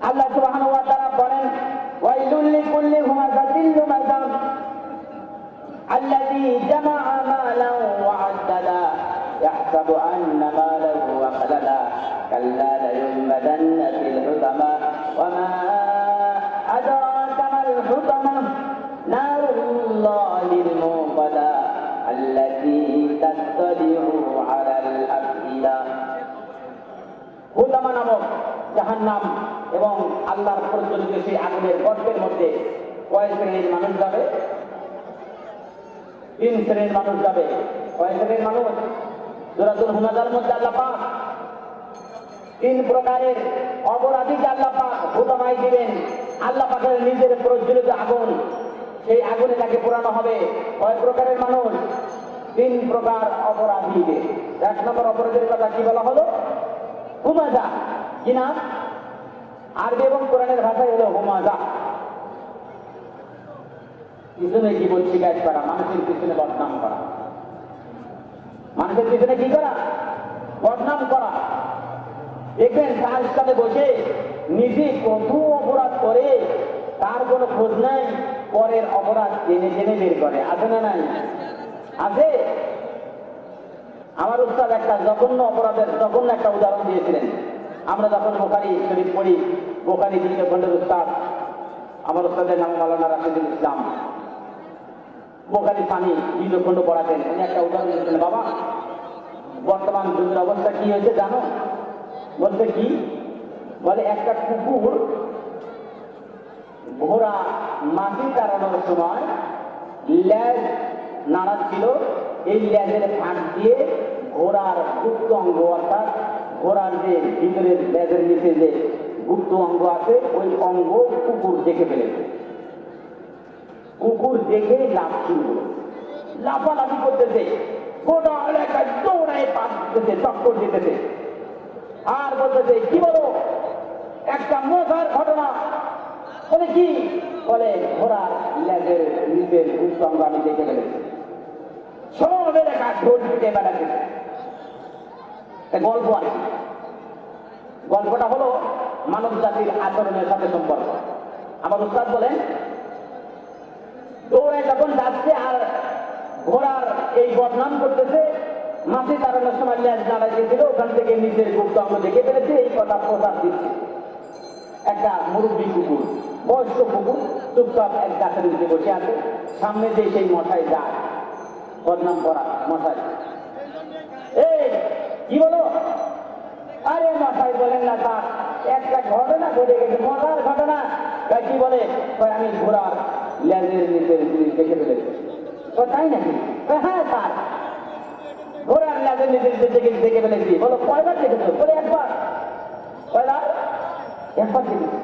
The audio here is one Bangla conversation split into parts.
আল্লাহ সুবহানাহু ওয়া তাআলা বলেন, ওয়াইলুল লিকুল্লি হুমাযাতিন লুমাযা আল্লাযী জামাআ মালান ওয়া আদ্দাদা ইয়াহসাবু আন্না মালাহু আখলাদা কাল্লা লায়ুনবাযান্না ফিল হুতামা ওয়া মা আদরাকা মাল হুতামা নারুল্লাহিল মুকাদা আল্লাতী তাত্তালিউ আলাল আফইদা। হুতামা নামক জাহান্নাম এবং আল্লাহর প্রজ্বলিত সেই আগুনের গর্তের মধ্যে কয় শ্রেণীর মানুষ যাবে? 3 শ্রেণীর মানুষ যাবে। কয় শ্রেণীর মানুষ? সূরাতুল হুমাযার মধ্যে আল্লাহ পাক 3 প্রকারের অপরাধীকে আল্লাহ পাক হুতামায় দিবেন। আল্লাহ পাকের নিজের প্রজ্বলিত আগুন, সেই আগুনে তাকে পোড়ানো হবে। কয় প্রকারের মানুষ? 3 প্রকার অপরাধীকে। 1 নম্বর অপরাধীর কথা কি বলা হলো? হুমাযা। কি নাম? আরবি এবং কোরআনের ভাষায় হলো হুমাযা। পিছনে কি বলছি গাইড করা, মানুষের পিছনে বদনাম করা। মানুষের পিছনে কি করা? বদনাম করা। দেখবেন তার সাথে বসে নিজে কত অপরাধ করে তার কোনো খোঁজ নাই, পরের অপরাধ জেনে জেনে বের করে। আছে না নাই? আছে। আমার উস্তাদ একটা জঘন্য অপরাধের জঘন্য একটা উদাহরণ দিয়েছিলেন। আমরা যখন বুখারী শরীফ পড়ি, বুখারী 2 খণ্ডের উস্তাদ, আমার উস্তাদের নাম মাওলানা রাশিদুল ইসলাম, বুখারী সানি 2 খণ্ড পড়াতেন। উনি একটা উদাহরণ দিয়েছিলেন, বাবা বর্তমান যুগের অবস্থা কি হয়েছে জানো? বলতে কি? বলে একটা কুকুর ঘোড়া মাটি তাড়ানোর সময় লেজ নাড়াচ্ছিল, এই লেজের ফাঁক দিয়ে ঘোড়ার গুপ্ত অঙ্গ, অর্থাৎ ঘোড়ার যে ভিতরের লেজের নিচে যে গুপ্ত অঙ্গ আছে ওই অঙ্গ কুকুর দেখে ফেলেছে। কুকুর দেখে লাফ শুরু করেছে, লাফালাফি করতেছে, গোটা এলাকায় দৌড়ায় পা দিতেছে, চক্কর দিতেছে, আর বলতেছে কি বলো একটা মজার ঘটনা। বলে কি? বলে ঘোড়ার লেজের নিচের গুপ্ত অঙ্গ আমি দেখে ফেলেছি। সব এলাকা ঢোল পিটে বেড়াতেছে। গল্প আছে। গল্পটা হলো মানব জাতির আচরণের সাথে সম্পর্ক। আমার উস্তাদ বলেন, দৌড়ায় যখন যাচ্ছে আর ঘোড়ার এই বদনাম করতেছে, মাছি তাড়ানোর সময় লেজ নাড়াইতেছিল, ওখান থেকে নিজের গুপ্ত অঙ্গ দেখে ফেলেছে, এই কথা প্রচার দিচ্ছে। একটা মুরব্বী কুকুর, বয়স্ক কুকুর, চুপচাপ এক গাছের নিচে বসে আছে। সামনে দিয়ে সেই মশাই যায়, বদনাম করা মশাই। এই কি বলো? আরে মশাই বলেন না তার একটা ঘটনা ঘটে গেছে, মজার ঘটনা। কি বলে? আমি ঘোড়ার লেজের নিচের জিনিস দেখে ফেলেছি। তাই নাকি? হ্যাঁ স্যার, ঘোড়ার লেজের নিচের দেখে ফেলেছি। বলো কয়বার দেখেছো? বলে একবার। কয়বার? একবার দেখেছি।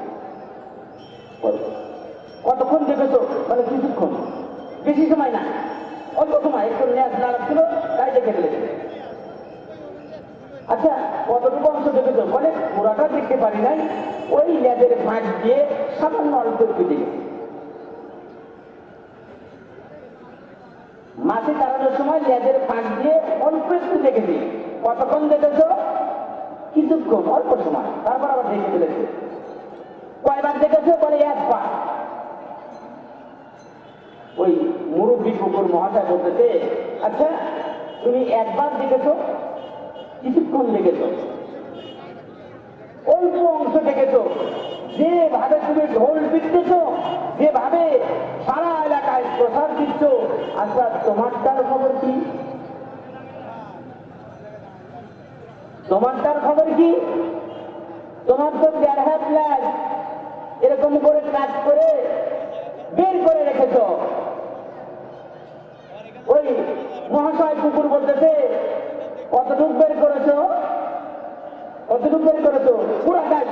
কতক্ষণ দেখেছো? বলে কিছুক্ষণ। বেশি সময় না, অল্প সময়, একটু লেজ নাড়াচ্ছিল তাই দেখে ফেলেছি। আচ্ছা কতটুকু অংশ দেখেছো? বলে পুরাটা দেখতে পারি নাই, ওই লেজের ফাঁক দিয়ে সামান্য অল্প একটু দেখেছি। মাছি তাড়ানোর সময় লেজের ফাঁক দিয়ে অল্প একটু দেখেছি। কতক্ষণ দেখেছো? কিছুক্ষণ, অল্প সময়, তারপর আবার দেখে ফেলেছে। কয়বার দেখেছো? বলে একবার। ওই মুরব্বী কুকুর মহাশয় বলতেছে, আচ্ছা তুমি একবার দেখেছো, কিছুক্ষণ দেখেছো, অল্প অংশ দেখেছো, যেভাবে তুমি ঢোল পিটতেছো, যেভাবে সারা এলাকায় প্রসার দিচ্ছ, আচ্ছা তোমারটার খবর কি? তোমারটার খবর কি? তোমার তো 1.5 হাত লেজ, এরকম করে কাজ করে বের করে রেখেছ। ওই মহাশয় কুকুর বলতেছে, কতটুকু বের করেছো? কতটুকু বের করেছো? পুরাটাই,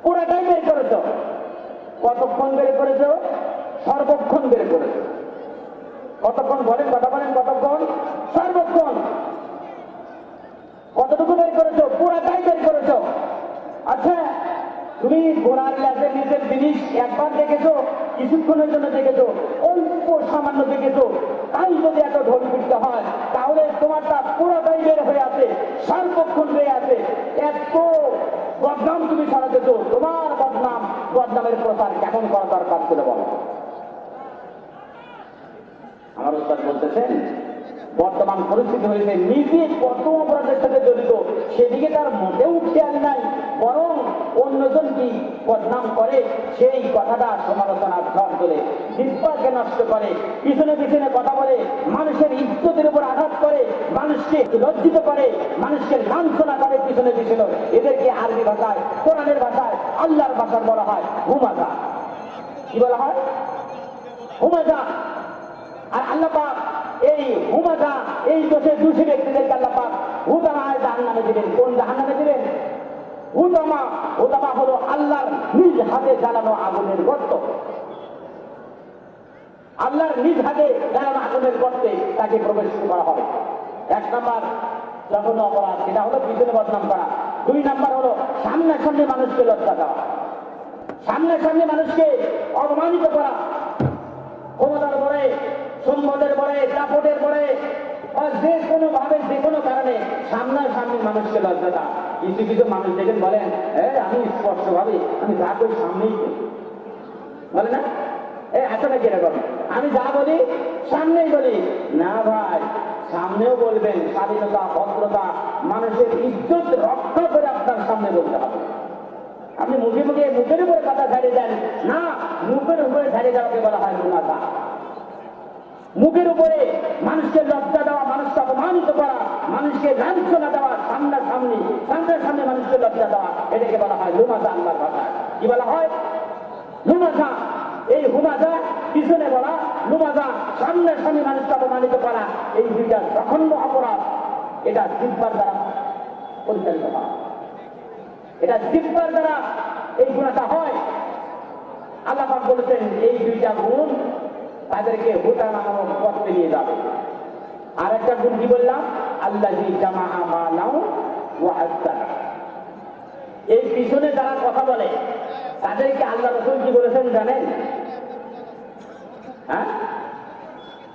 পুরাটাই বের করেছো। কতক্ষণ বের করেছো? সর্বক্ষণ বের করেছো। কতক্ষণ বলেন? কথা বলেন, কতক্ষণ? সর্বক্ষণ। কতটুকু বের করেছো? পুরাটাই বের করেছো। আচ্ছা তুমি ঘোড়ার লেজের নিচের জিনিস একবার দেখেছো, কিছুক্ষণের জন্য দেখেছো, অল্প সামান্য দেখেছো, তাই যদি এত ঢোল পিটতে হয় তাহলে তোমারটা পুরোটাই বের হয়ে আছে, সর্বক্ষণ বের আছে। এত বদনাম তুমি ছড়াতেছো, বদনামের প্রচার কেমন করা দরকার ছিল বলো? আমার উস্তাদ বলতেছেন বর্তমান পরিস্থিতি হয়েছে নিজে কত অপরাধের সাথে জড়িত সেদিকে তার মোটেও খেয়াল নাই, বরং অন্যজন কি বদনাম করে সেই কথাটা সমালোচনার ঝড় তোলে, জিহ্বাকে নষ্ট করে, পিছনে পিছনে কথা বলে, মানুষের ইজ্জতের উপর আঘাত করে, মানুষকে লজ্জিত করে, মানুষকে লাঞ্ছনা করে পিছনে পিছনে। এদেরকে আরবি ভাষায়, কোরআনের ভাষায়, আল্লাহর ভাষায় বলা হয় হুমাজা। কি বলা হয়? হুমাজা। আর আল্লাহ পাক এই হুমাজা, এই দোষে দোষী ব্যক্তিদেরকে আল্লাহ পাক হুতামায় জাহান্নামে দিবেন। কোন জাহান্নামে দিবেন? হুতামা। হুতামা হলো আল্লাহর নিজ হাতে জ্বালানো আগুনের গর্ত। আল্লাহর নিজ হাতে জ্বালানো আগুনের গর্তে তাকে প্রবেশ করা হবে। এক নাম্বার জঘন্য অপরাধ, সেটা হলো পিছনে বদনাম করা। দুই নাম্বার হলো সামনাসামনি মানুষকে লজ্জা দেওয়া, সামনাসামনি মানুষকে অপমানিত করা, ক্ষমতার বলে, সম্পদের বলে, দাপটের বলে, যে কোনো ভাবে যে কোনো কারণে সামনাসামনি মানুষকে লজ্জা দেওয়া। কিছু কিছু মানুষ দেখেন বলেন আমি স্পষ্ট ভাবে আমি যা করি সামনেই করি, বলে না? আসলে কিরকম আমি যা বলি সামনেই বলি না ভাই, সামনেও বলবেন, স্বাধীনতা, ভদ্রতা, মানুষের ইজ্জত রক্ষা করে আপনার সামনে বলতে হবে। আপনি মুখে মুখে মুখের উপরে কথা ছাড়িয়ে দেন না, মুখের উপরে ছাড়িয়ে দেওয়াকে বলা হয় মুনাফা। মুখের উপরে মানুষকে লজ্জা দেওয়া, মানুষকে অপমানিত করা, মানুষকে লাঞ্ছনা দেওয়া, সামনাসামনি মানুষকে লজ্জা দেওয়া, এটাকে বলা হয় লুমাজা। আল্লাহর ভাষায় কি বলা হয়? লুমাজা। এই হুমাজা পিছনে বলা, লুমাজা সামনাসামনি মানুষকে অপমানিত করা, এই দুইটা জঘন্য অপরাধ। এটা জিহ্বার দ্বারা পরিচালিত হয়, এটা জিহ্বার দ্বারা এই গুণাটা হয়। আল্লাহ পাক বলেছেন এই দুইটা গুণ তাদেরকে হুতামা নামক পথে নিয়ে যাবে। আর একটা গুণ কি বললাম? আল্লাযী জামাআ মালাহু ওয়া আদ্দানা। এই পিছনে যারা কথা বলে তাদেরকে আল্লাহ রাসূল কি বলেছেন জানেন?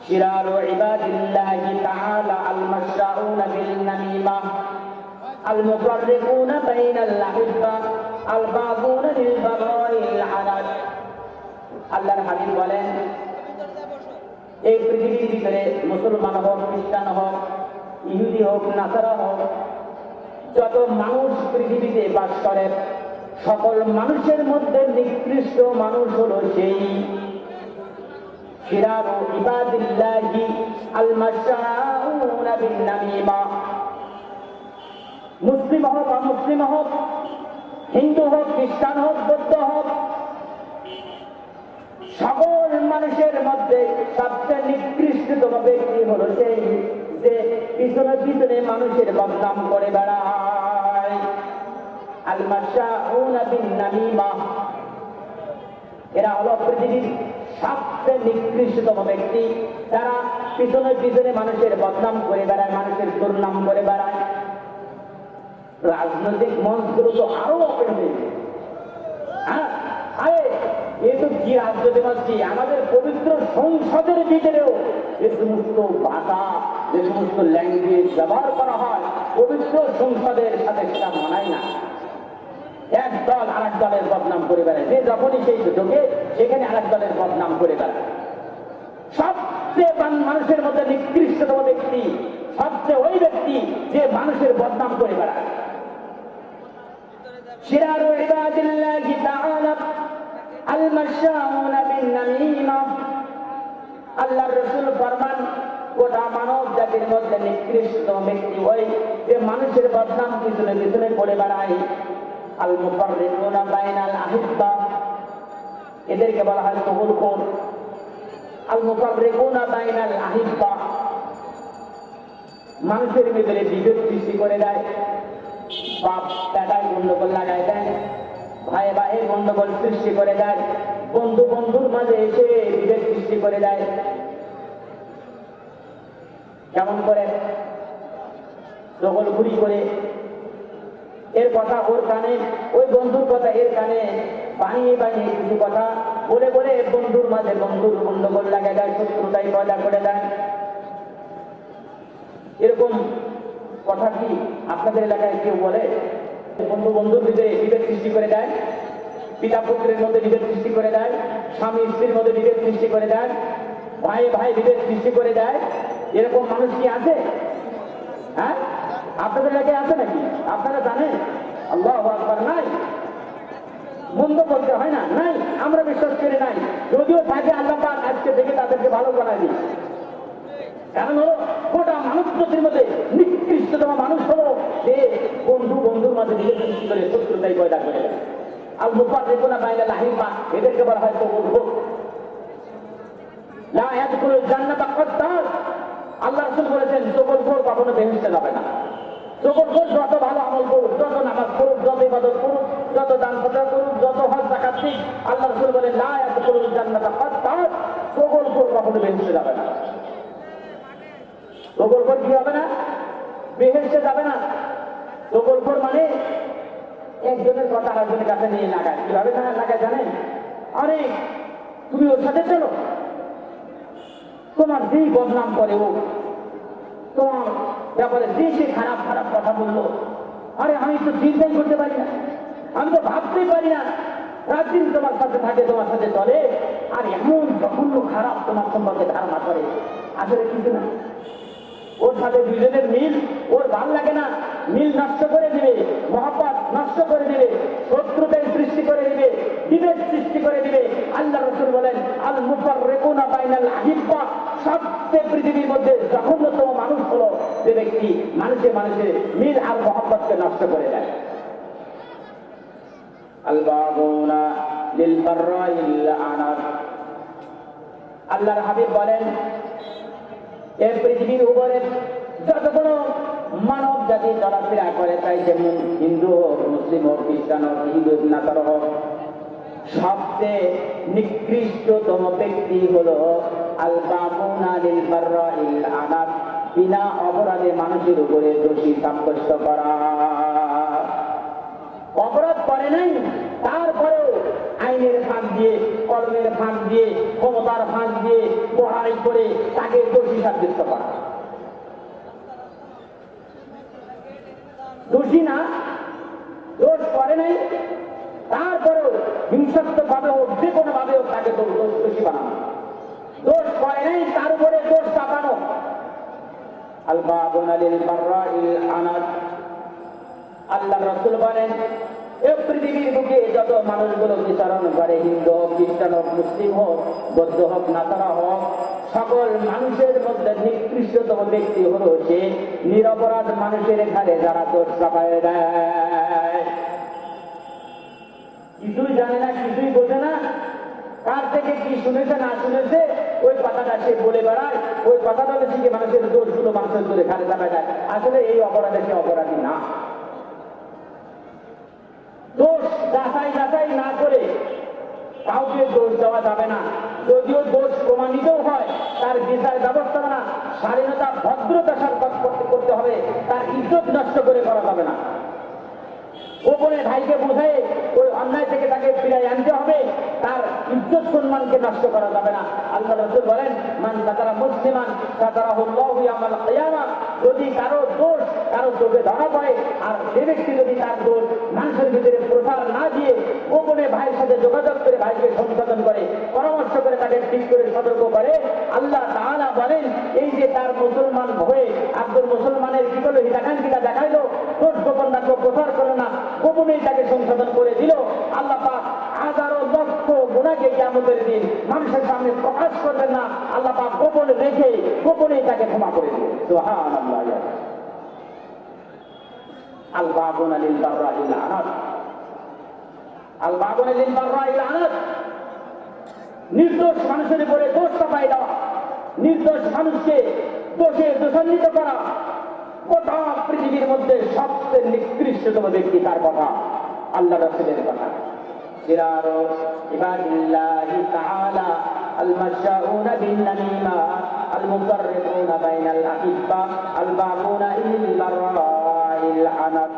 শিরারু ইবাদিল্লাহি তাআলা আল মাশরাউনা বিল নামিমা আল মুফাররিকুনা বাইনাল আহিব্বা আল বাগুনা লিল বাগাইল আনাদ। আল্লাহর হাবিব বলেন এই পৃথিবীর ভিতরে মুসলমান হোক, খ্রিস্টান হোক, ইহুদি হোক, নাসারা হোক, যত মানুষ পৃথিবীতে বাস করে সকল মানুষের মধ্যে নিকৃষ্ট মানুষ হলো সেই শিরারু ইবাদিল্লাহি আল মাশরাউনা বিন নামিমা। মুসলিম হোক, অমুসলিম হোক, হিন্দু হোক, খ্রিস্টান হোক, বৌদ্ধ হোক, সকল মানুষের মধ্যে সবচেয়ে নিকৃষ্টতম ব্যক্তি হলো সেই যে পিছনে পিছনে মানুষের বদনাম করে বেড়ায়। আল মাশরাউনা বিন নামিমা, এরা হলো পৃথিবীর সবচেয়ে নিকৃষ্টতম ব্যক্তি, যারা পিছনে পিছনে মানুষের বদনাম করে বেড়ায়, মানুষের দুর্নাম করে বেড়ায়। রাজনৈতিক মঞ্চগুলো তো আরো ওপেন হয়েছে। এ তো কি রাজনৈতিক মঞ্চ, আমাদের পবিত্র সংসদের ভিতরেও যে সমস্ত ভাষা, যে সমস্ত ল্যাঙ্গুয়েজ ব্যবহার করা হয় পবিত্র সংসদের সাথে সেটা মানায় না। এক দল আর এক দলের বদনাম করে বেড়ায়, যে যখনই সেই সুযোগে সেখানে আর এক দলের বদনাম করে বেড়ায়। সবচেয়ে মানুষের মধ্যে নিকৃষ্টতম ব্যক্তি সবচেয়ে ওই ব্যক্তি যে মানুষের বদনাম করে বেড়ায়। শিরারু ইবাদিল্লাহি তাআলা আল মাশরাউনা বিন নামিমা। আল্লাহর রাসূল ফরমান গোটা মানব জাতির মধ্যে নিকৃষ্টতম ব্যক্তি ওই যে মানুষের বদনাম পিছনে পিছনে করে বেড়ায়। আল মুফাররিকুনা বাইনাল আহিব্বা, এদেরকে বলা হয় চগলখোর। আল মুফাররিকুনা বাইনাল আহিব্বা, মানুষের ভিতরে বিভেদ সৃষ্টি করে দেয়, বাপ দাদায় গন্ডগোল লাগাই দেয়, ভাই ভাই গন্ডগোল সৃষ্টি করে দেয়, বন্ধু বন্ধুর মাঝে এসে বিভেদ সৃষ্টি করে দেয়। কেমন করে? চগলখুরি করে, এর কথা ওর কানে, ওই বন্ধুর কথা এর কানে, বানিয়ে বানিয়ে কিছু কথা বলে বলে বন্ধুর মাঝে বন্ধুর গন্ডগোল লাগাই দেয়, শত্রুতাই পয়দা করে দেয়। এরকম কথা কি আপনাদের এলাকায় কেউ বলে? বন্ধু বন্ধুর ভিতরে বিভেদ সৃষ্টি করে দেয়, পিতা পুত্রের মধ্যে বিভেদ সৃষ্টি করে দেয়, স্বামী স্ত্রীর মধ্যে বিভেদ সৃষ্টি করে দেয়, ভাই ভাই বিভেদ সৃষ্টি করে দেয়। এরকম মানুষ কি আছে? হ্যাঁ, আপনাদের এলাকায় আছে নাকি? আপনারা জানেন? আল্লাহু আকবার। নাই, বন্ধ করতে হয় না, নাই, আমরা বিশ্বাস করি নাই। যদিও থাকে আল্লাহ পাক আজকে থেকে তাদেরকে ভালো বানায় দিই। কারণ হলো গোটা মানুষ জাতির মধ্যে নিকৃষ্টতম মানুষ হলো যে বন্ধু বন্ধুর মাঝে বিভেদ সৃষ্টি করে শত্রুতাই পয়দা করে দেয়। আল মুফাররিকুনা বাইনাল আহিব্বা, এদেরকে বলা হয় তগলখোর। লা ইয়াদখুলুল জান্নাতা কাত্তার, আল্লাহ রাসূল বলেছেন তগলখোর কখনো বেহেশতে যাবে না। তগলখোর যত ভালো আমল করুক, যত নামাজ পড়ুক, যত ইবাদত করুক, যত দান সদকা করুক, যত হজ যাকাত দিক, আল্লাহ রাসূল বলেন লা ইয়াদখুলুল জান্নাতা কাত্তার, তগলখোর কখনো বেহেশতে যাবে না। তগলখোর কি হবে না? বেহেশতে যাবে না। তগলখোর মানে একজনের কথা আরেকজনের কাছে নিয়ে লাগায়। কিভাবে লাগায় জানেন? আরে তুমি ওর সাথে চলো, তোমার যেই বদনাম করে ও, তোমার ব্যাপারে যে সে খারাপ খারাপ কথা বললো, আরে আমি তো চিন্তাই করতে পারি না, আমি তো ভাবতেই পারি না, রাত দিন তোমার সাথে থাকে, তোমার সাথে চলে, আর এমন জঘন্য খারাপ তোমার সম্পর্কে ধারণা করে, আসলে কিছু না। ওর সাথে দুজনের মিল ওর ভাল লাগে না, মিল নষ্ট করে দিবে, মহব্বত নষ্ট করে দিবে, শত্রুতায় সৃষ্টি করে দিবে, বিভেদ সৃষ্টি করে দিবে। আল্লাহ রাসূল বলেন আল মুফাররিকুনা বাইনাল আহিব্বা, সবচেয়ে পৃথিবীর মধ্যে জঘন্যতম মানুষ হলো যে ব্যক্তি মানুষে মানুষের মিল আর মহব্বতকে নষ্ট করে দেয়। আল বাগুনা লিল বাররাইল আনার, আল্লাহর হাবিব বলেন এই পৃথিবীর উপরে যতগুলো মানব জাতি চলাফেরা করে, তাই যেমন হিন্দু হোক, মুসলিম হোক, খ্রিস্টান হোক, হিন্দু নাসার হোক, সবচেয়ে নিকৃষ্টতম ব্যক্তি হলো আল বাগুনা লিল বাররাইল আনার, বিনা অপরাধে মানুষের উপরে দোষী সাব্যস্ত করা। অপরাধ করে নাই, তারপরেও আইনের ফাঁক দিয়ে, কর্মের ফাঁক দিয়ে, ক্ষমতার ফাঁক দিয়ে বড়াই করে তাকে দোষী সাব্যস্ত করা। দোষী না, দোষ করে নাই, তারপরেও হিংসাত্মক ভাবে হোক, যে কোনো ভাবে হোক তাকে দোষী বানানো। দোষ করে নাই, তার উপরে দোষ চাপানো। আল বাগুনা লিল বাররাইল আনার, আল্লাহ রাসূল বলেন এই পৃথিবীর বুকে যত মানুষগুলো বিচরণ করে, হিন্দু হোক, খ্রিস্টান হোক, মুসলিম হোক, বৌদ্ধ হোক, নাসারা হোক, সকল মানুষের মধ্যে নিকৃষ্টতম ব্যক্তি হলো সে নিরপরাধ মানুষের ঘাড়ে যারা দোষ চাপায় দেয়। কিছুই জানে না, কিছুই বোঝে না, কার থেকে কি শুনেছে না শুনেছে ওই কথাটা সে বলে বেড়ায়, ওই কথাটা শিখে মানুষের দোষগুলো মানুষের ধরে ঘাড়ে চাপায় দেয়। আসলে এই অপরাধে সে অপরাধী না। দোষ যাচাই যাচাই না করে কাউকে দোষ দেওয়া যাবে না। যদিও দোষ প্রমাণিত হয়, তার বিচার ব্যবস্থাপনা স্বাধীনতা ভদ্রতা সার্থক করতে হবে, তার ইজ্জত নষ্ট করে করা যাবে না। গোপনে ভাইকে বোঝায় ওই অন্যায় থেকে তাকে ফিরাই আনতে হবে, তার ইজ্জত সম্মানকে নষ্ট করা যাবে না। আল্লাহ রাসূল বলেন মান সাতারা মুসলিমান সাতারাহুল্লাহু ইয়াওমাল কিয়ামা, যদি কারো দোষ কারো চোখে ধরা পড়ে, আর সে ব্যক্তি যদি তার দোষ মানুষের ভিতরে প্রচার না দিয়ে গোপনে ভাইয়ের সাথে যোগাযোগ করে ভাইকে সংশোধন করে, পরামর্শ করে, তাকে ঠিক করে সতর্ক করে, আল্লাহ তাআলা বলেন এই যে তার মুসলমান হয়ে আব্দুল মুসলমানের কি করলো, হিতাকাঙ্ক্ষিতা দেখাইলো, দোষ গোপন রাখলো, প্রচার করলো না, গোপনেই তাকে সংশোধন করে দিল, আল্লাহ পাক হাজারো লক্ষ গুনাহকে কিয়ামতের দিন মানুষের সামনে প্রকাশ করবেন না, আল্লাহ পাক গোপনে রেখে গোপনেই তাকে ক্ষমা করে দিবেন। সুবহানাল্লাহ। আল বাগুনা লিল বাররাইল আনার, আল বাগুনা লিল বাররাইল আনার, নির্দোষ মানুষের উপরে দোষ চাপাই দেওয়া, নির্দোষ মানুষকে দোষে দোষান্বিত করা। গোটা পৃথিবীর মধ্যে সবচেয়ে নিকৃষ্টতম ব্যক্তি কার কথা? আল্লাহ রাসূলের কথা। শিরারু ইবাদিল্লাহি তাআলা আল মাশাউনা বিন নামিমা আল মুফাররিকুনা বাইনাল আহিব্বা আল বাগুনা লিল বাররাইল আনার।